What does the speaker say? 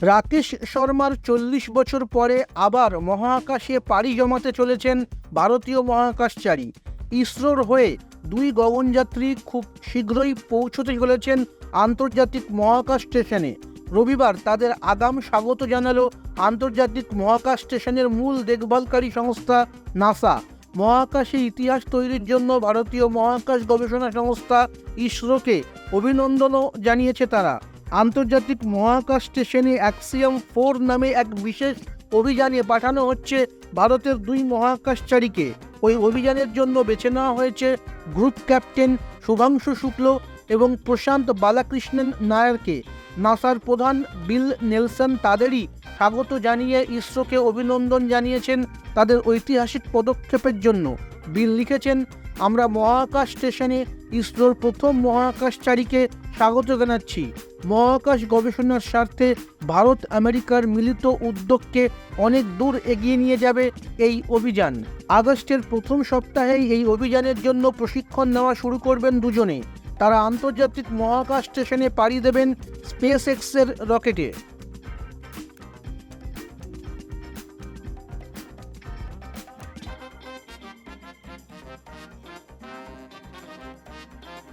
রাকেশ শর্মার ৪০ বছর পরে আবার মহাকাশে পাড়ি জমাতে চলেছেন ভারতীয় মহাকাশচারী। ইসরোর হয়ে দুই গগনযাত্রী খুব শীঘ্রই পৌঁছতে চলেছেন আন্তর্জাতিক মহাকাশ স্টেশনে। রবিবার তাদের আগাম স্বাগত জানালো আন্তর্জাতিক মহাকাশ স্টেশনের মূল দেখভালকারী সংস্থা নাসা। মহাকাশে ইতিহাস তৈরির জন্য ভারতীয় মহাকাশ গবেষণা সংস্থা ইসরোকে অভিনন্দনও জানিয়েছে তারা। আন্তর্জাতিক মহাকাশ স্টেশনে অ্যাক্সিয়াম 4 নামে এক বিশেষ অভিযানে পাঠানো হচ্ছে ভারতের দুই মহাকাশচারীকে। ওই অভিযানের জন্য বেছে নেওয়া হয়েছে গ্রুপ ক্যাপ্টেন শুভাংশু শুক্ল এবং প্রশান্ত বালাকৃষ্ণন নায়ারকে। নাসার প্রধান বিল নেলসন তাদেরই স্বাগত জানিয়ে ইসরোকে অভিনন্দন জানিয়েছেন তাদের ঐতিহাসিক পদক্ষেপের জন্য। বিল লিখেছেন, আমরা মহাকাশ স্টেশনে ইসরোর প্রথম মহাকাশচারীকে স্বাগত জানাচ্ছি। মহাকাশ গবেষণার স্বার্থে ভারত আমেরিকার মিলিত উদ্যোগকে অনেক দূর এগিয়ে নিয়ে যাবে এই অভিযান। আগস্টের প্রথম সপ্তাহেই এই অভিযানের জন্য প্রশিক্ষণ নেওয়া শুরু করবেন দুজনে। তারা আন্তর্জাতিক মহাকাশ স্টেশনে পাড়ি দেবেন স্পেস এক্সের রকেটে।